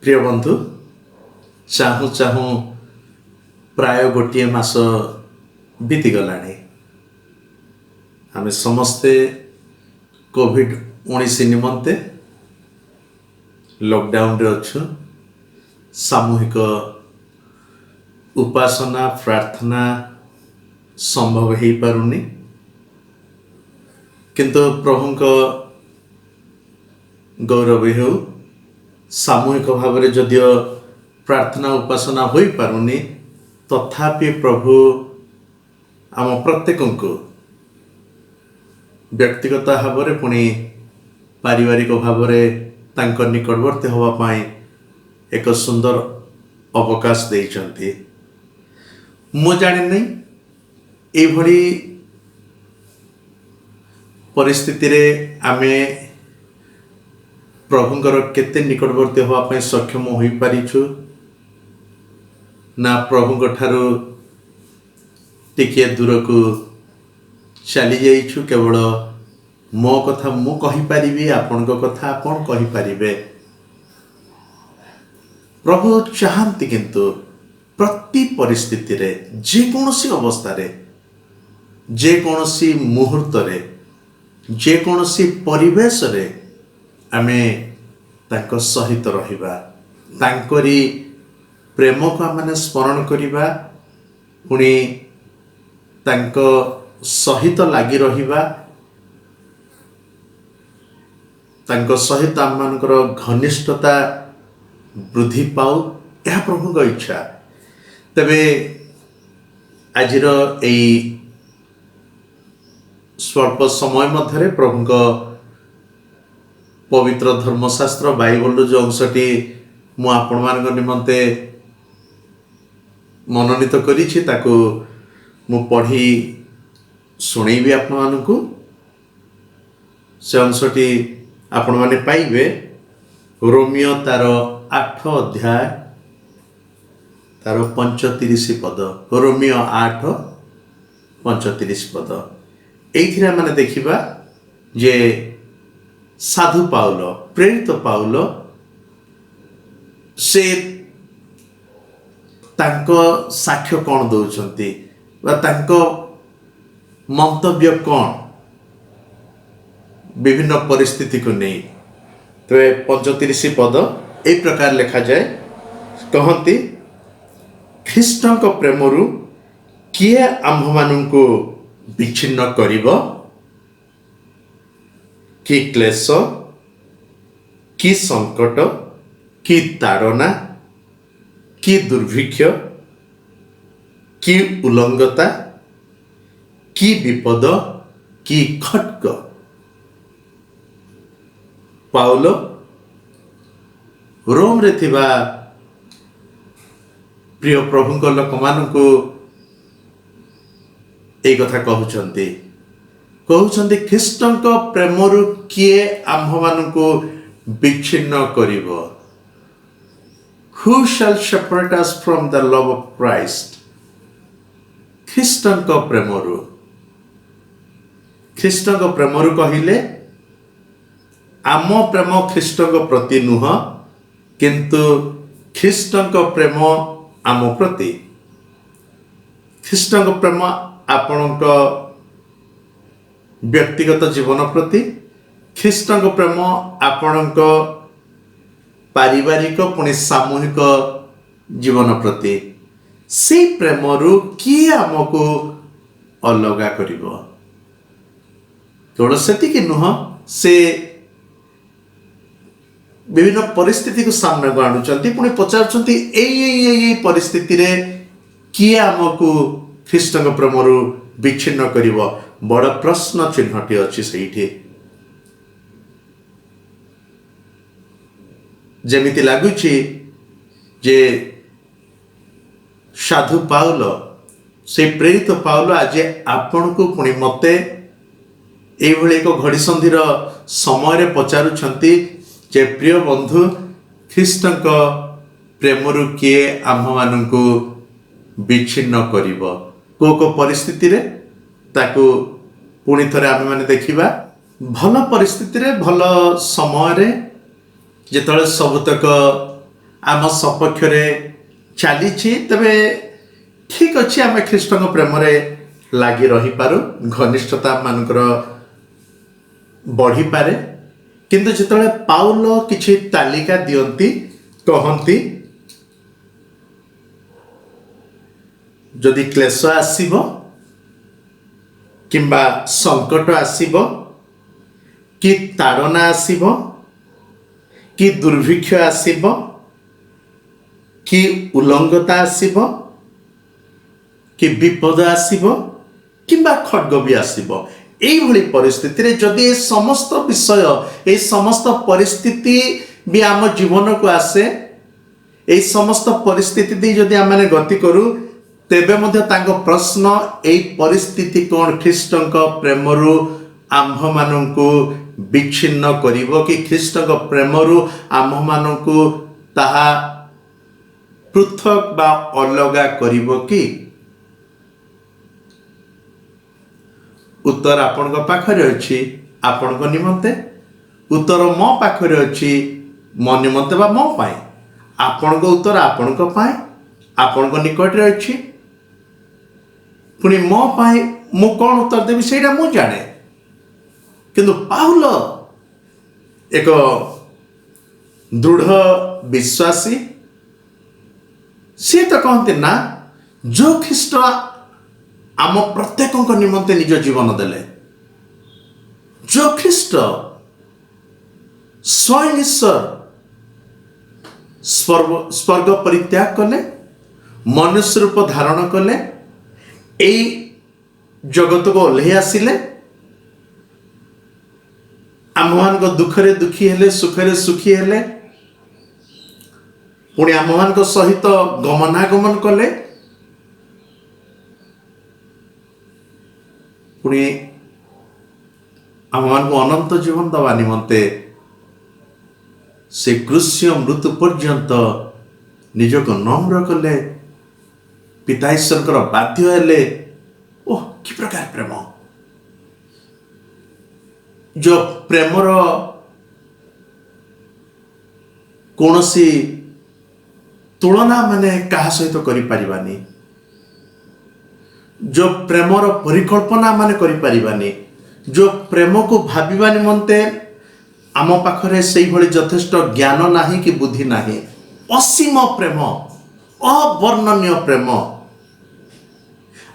प्रिय बंधु चाहू चाहू प्राय गोटे मास बीतीगला आम समस्ते कोविड-19 निमंते लॉकडाउन रे अच्छु। सामूहिक उपासना प्रार्थना संभव हो पारुनी, किंतु प्रभुंक गौरव हो सामूहिक भाव में जदियो प्रार्थना उपासना हो पारुनी, तथापि प्रभु आम प्रत्येक को व्यक्तिगत भाव में पुणी पारिवारिक भाव में निकटवर्ती होगापाई एक सुंदर अवकाश देइचंती। मु जानि नहीं एभली परिस्थिति रे आमे प्रभुंकर केते निकटवर्ती होगापाई सक्षम हो पारिछु ना प्रभुंक ठारू टिके दूर को चली जाइछु। केवल मो कथा मु कहि पारिबी, आपन को कथा आपन कहि पारिबे। प्रभु चाहती किंतु प्रति परिस्थिति रे जेकोसी अवस्था रे जेकोसी मुहूर्त रे जेकोसी परिवेश रे आमे तांको सहित रहिबा, तांकोरी प्रेम को आमने स्मरण करिबा, पुणी तांको सहित लागी रहिबा, तांको सहित आमମାନଙ୍କର घनिष्ठता वृद्धि पाऊ, यह प्रभु का इच्छा। तबे आजिर एई स्वल्प समय मध्य प्रभु का पवित्र धर्मशास्त्र बाइबल जो अंशटी मु आपण मान निमंते मनोनीत करिछि ताकू मु पढ़ी सुनैबी आपण मानकू। से अंशटी आपण माने पाइबे रोमियो तार 8 अध्याय तार 35 पद। रोमियो 8 35 पद। एइथिरा माने देखिबा जे साधु पाउल प्रेरित पाउल से तांको साक्ष्य कौन दौरान बा तांको मंतव्य कौन विभिन्न परिस्थिति को नहीं। तो 35 पद ए प्रकार लिखा जाए, कहती ख्रीष्टों को प्रेमरु किए आम्भ मानू विच्छिन्न करिबो, कि क्लेश कि संकट कि ताड़ना कि दुर्भिक्ष कि उल्लंघता कि विपद कि खड्ग। पाउल रोम रे थिबा प्रिय प्रभुंक लोक मानकू ए कथा कहउछंती ख्रीष्टों को प्रेमरु किए आम्भ मानकू विच्छिन्न करिबो। Who shall separate us from the love of Christ? ख्रीष्टों को प्रेमरु कहिले आम प्रेम ख्रीष्टों को प्रति नुह, किंतु ख्रीष्टों को प्रेम आम प्रति। ख्रीष्टों को प्रेम आपण व्यक्तिगत जीवन प्रति, ख्रीष्टों को प्रेम आपण पारिवारिक पुणी सामूहिक जीवन प्रति। से प्रेमरु किए आमको अलगा करिबो। केवल सेतिकी नुह, से विभिन्न परिस्थिति को सामने को आणुचंती, पुणी पचारुचंती एई परिस्थिति रे किए आमको ख्रीष्टों को प्रेमरु विच्छिन्न करिबो। बड़ प्रश्न चिन्हटी अछि सेठी। जेमिति लागुछि जे साधु पाउल से प्रेरित पाउल आज आपण को पुणी मते एभली एक घड़ी संधिर समय पचारुछंती जे प्रिय बंधु ख्रीष्टों को प्रेमरु किए आम्भ मानू विच्छिन्न करिबो। को परिस्थिति रे ताकू पुणी थरे आमे माने देखिबा। भल परिस्थिति रे भल समय रे जेतळे सबतक आम सपक्षरे चली तेबे ठीक अच्छे आम ख्रीष्ट प्रेम लगी रही पारू घनिष्ठता मानकर बढ़ी पारे किंतु जिते पाउल किछि तालिका दियंती कहती जदि क्लेश आसीबो किंबा संकट आसीबो कि ताड़ना आसीबो कि दुर्भिक्ष आसीबो कि उल्लंघता आसीबो कि विपद आसीबो किंबा खड्ग भी आसीबो एई भली परिस्थिति रे जदि ए समस्त विषय ए समस्त परिस्थिति भी आम जीवन को आसे ए समस्त परिस्थिति दे जदि आम माने गति करू तेबे मध्य तांको प्रश्न एई परिस्थिति कोन ख्रीष्टंक प्रेमरु आम्भ मानंकु विच्छिन्न करिवो कि ख्रीष्टंक प्रेमरु आम्भ मानंकु ताहा पृथक बा अलगा करिवो कि उत्तर आपण पाखरे अच्छी आपण निमंते उत्तर मो पाखरे अच्छी मो निमंते बा मो पाए आपण उत्तर आपण पाए आपण निकट रे अच्छी पुणी मो पाए मु कौन उत्तर देवी सेटा मु जाने किंतु पाउल एक दृढ़ विश्वासी सी तो कहते ना जो ख्रीष्ट आम प्रत्येक निमंते निज जीवन देले जो ख्रीष्ट स्वयं ईश्वर स्वर्ग परित्याग कले मनुष्य रूप धारण कले एई जगत को ओल्हे आसिले आम मान दुखरे दुखी हेले सुखरे सुखी हेले पुणी आम मान सहित गमनागमन कले पुणी आम मान अनंत जीवन दवा निमंते से क्रूस्य मृत्यु पर्यंत निजक नम्र कले पिता ईश्वर बाध्य हेले ओह कि प्रकार प्रेम जो प्रेमर कौन सी तुलना माने कहा सहित करि परिबानी जो प्रेमर परिकल्पना माने करि परिबानी जो प्रेम को भाविबा निमंते आम पाखरे से भली यथेष्ट ज्ञान नाही कि बुद्धि नाही असीम प्रेम अवर्णनीय प्रेम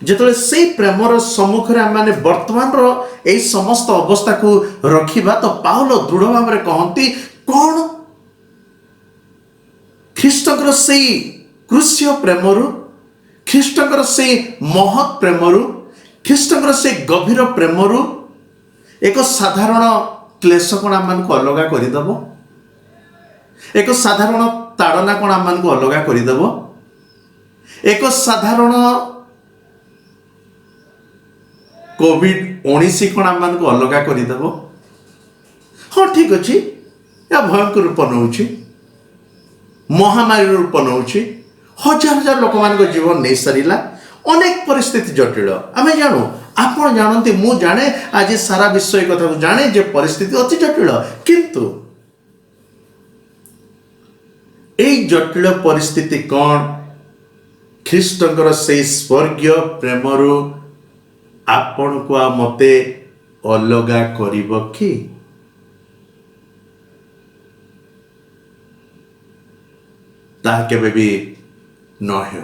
जेतले से प्रेमर सम्मुखरे आम वर्तमान ए समस्त अवस्था को रखिबा तो पाउल दृढ़ भाव में कहती कौन ख्रीष्टकर से क्रूस्य प्रेमरु ख्रीष्टकर से महत् प्रेमरु ख्रीष्टकर से गभीर प्रेमरु एक साधारण क्लेश कौन आम को अलग करदेव एक साधारण ताड़ना कौन आम को अलग करदेव एक साधारण कोविड-19 कौन आम को अलग करदेव हाँ ठीक अच्छे या भयंकर रूप नौ महामारी रूप नौ हजार हजार लोक मान जीवन नहीं सारा अनेक परिस्थिति जटिल आम जानू आप जानते मु जाने आज सारा विश्व एक कथा जाने जे परिस्थिति अति जटिल किंतु ए जटिल परिस्थिति कौन ख्रीष्टकर से स्वर्गीय प्रेमरु आपण को आ मते अलगा करिवो कि ताहा केबे भी न हो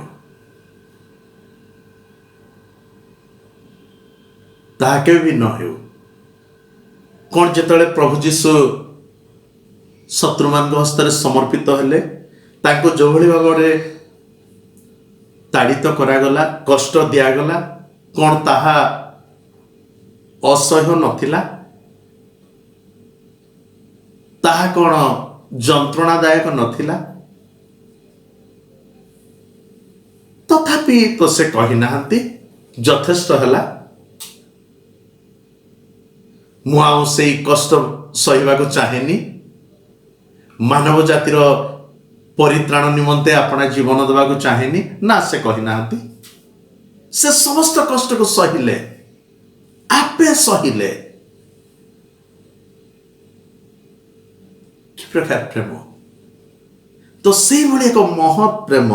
ताहा केबे भी न हो कौन जेतले प्रभु जीशु शत्रु मान हस्त समर्पित हेले ताको जो भली भाव में ताड़ित करागला कष्ट दिगला कौन ताहा असह्य नथिला ताहा कौन जंत्रणादायक नथिला तथापि तो से कही नाहंती यथेष्ट हैला मु आउ से कष्ट सहिबा को चाहेनी मानव जातिर परित्राण निमंते अपना जीवन देवा को चाहेनी ना से कही नाहंती से समस्त कष्ट को सहिले आपे सहिले कि प्रकार प्रेम तो से भली एक महत् प्रेम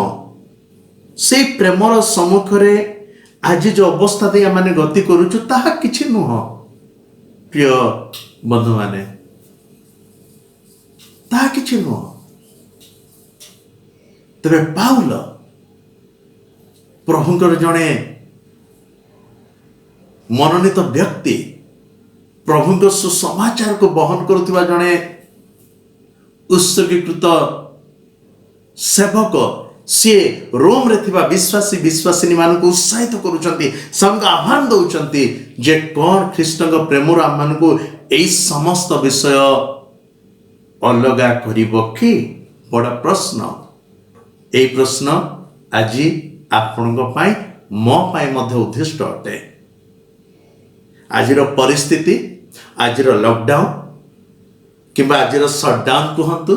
से प्रेमर सम्मुखरे आज जो अवस्था दे आम गति करुचु ताहा किछि नुह। प्रिय बंधु माने ताहा किछि नुह। तबे पाउल प्रभुंकर जणे मनोनीत व्यक्ति प्रभुंकर सुसमाचार को बहन करुवा जणे उत्सर्गीकृत सेवक सी रोम रे थिबा विश्वासी विश्वासिनी मान को उत्साहित करुचंती संग आह्वान दउचंती जे कौन ख्रीष्टक प्रेमर आम मान को एई समस्त विषय अलगा करिवो कि बड़ा प्रश्न। एई प्रश्न आज आपनक पाई मो पाई मध्य उद्दिष्ट अटे। आजिर परिस्थिति आजिर लॉकडाउन किंबा आजिर शटडाउन कहतु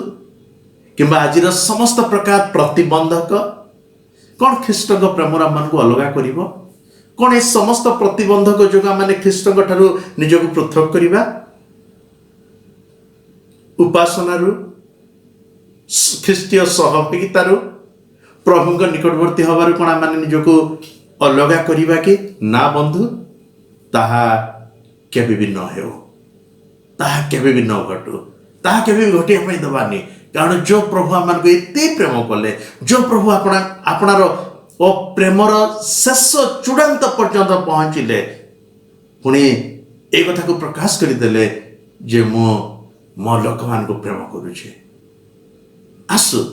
किंबा आजिर समस्त प्रकार प्रतिबंधक कौन ख्रीष्टक प्रेमर आम को अलगा करिवो कौन ए समस्त प्रतिबंधक जो माने ख्रीष्टक ठारू निजको पृथक करिबा उपासनारू ख्रीष्टीय सहभागितारू प्रभुଙ୍କ निकटवर्ती हबार कोन आम निजको अलगा करिबा कि ना बंधु ताहा केबे भी न हेउ ताहा केबे भी न घटू ताहा केबे भी घटिया पई दबानी। कारण जो प्रभु आम को एते प्रेम कले जो प्रभु आपणार ओ प्रेमर शेष चूड़ांत पर्यंत पहुँचिले पुणी ए कथा को प्रकाश करदेले जे मो लोक मान को प्रेम करुछे। आसु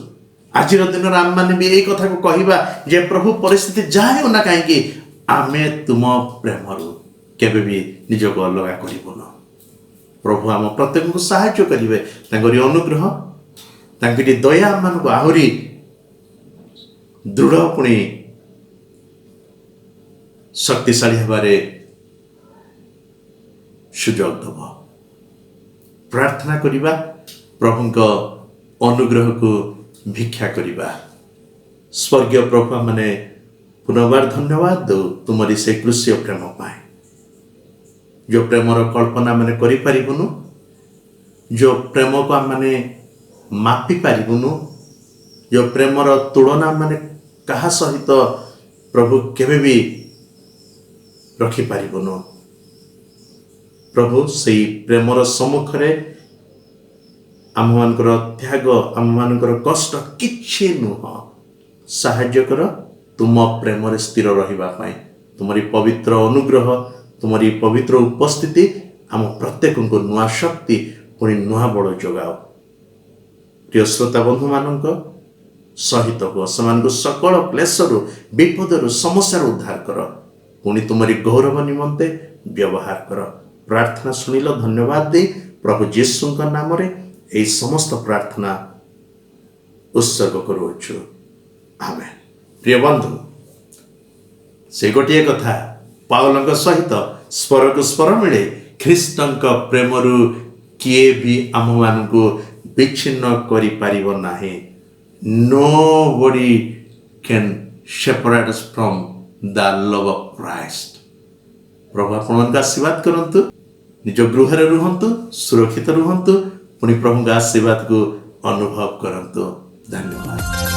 आज दिन आम मैंने भी यही कथा को कहवा जे प्रभु परिस्थिति जहाँ हो ना कहीं आमे तुम प्रेमरू केबे भी निजको अलगा करिबोन। प्रभु आम प्रत्येक को साहाय्य करिवे तांकरी अनुग्रह तांकरी दया आम मान को आहुरी दृढ़ पुणी शक्तिशाली हबारे सुजोग दब। प्रार्थना करिबा प्रभुଙ୍କ अनुग्रह को भिक्षा करिबा। स्वर्गीय प्रभु माने पुनर्बार धन्यवाद दो तुमरी से कृष्य प्रेम पाए जो प्रेमर कल्पना माने करि परिबुनु जो प्रेम को आम माने मापी पारिबुनु जो प्रेमर तुलना माने कहा सहित प्रभु केबे भी रखि पारिबुनु। प्रभु सेई प्रेमर सम्मुखरे आम मानकर त्याग आम मानकर कष्ट किछि नुह। साहाय्य कर तुम प्रेम रे स्थिर रहिबा पाई तुमरी पवित्र अनुग्रह तुमरी पवित्र उपस्थिति आम प्रत्येक को नुआ शक्ति पुणी नुआ बड़ जोगाओ। प्रिय श्रोता बंधु मानक सहित हो समान को सकल क्लेशरु विपदरु समस्या उद्धार कर पुणी तुमरी गौरव निमंते व्यवहार कर। प्रार्थना सुनिल धन्यवाद दे प्रभु यीशु नाम रे एई समस्त प्रार्थना उत्सर्ग करुछु आमेन। प्रिय बंधु से गोटे कथा पावलଙ୍କ सहित स्वर को स्वर मिले ख्रीष्टଙ୍କ प्रेमरु किए भी आम मान को विच्छिन्न करि पारिबो नाही। Nobody can separate us from the love of Christ। प्रभु आपन आशीर्वाद करंतु निज गृह रे रुहंतु सुरक्षित रुहंतु पुणी प्रभु आशीर्वाद को अनुभव करंतु। धन्यवाद।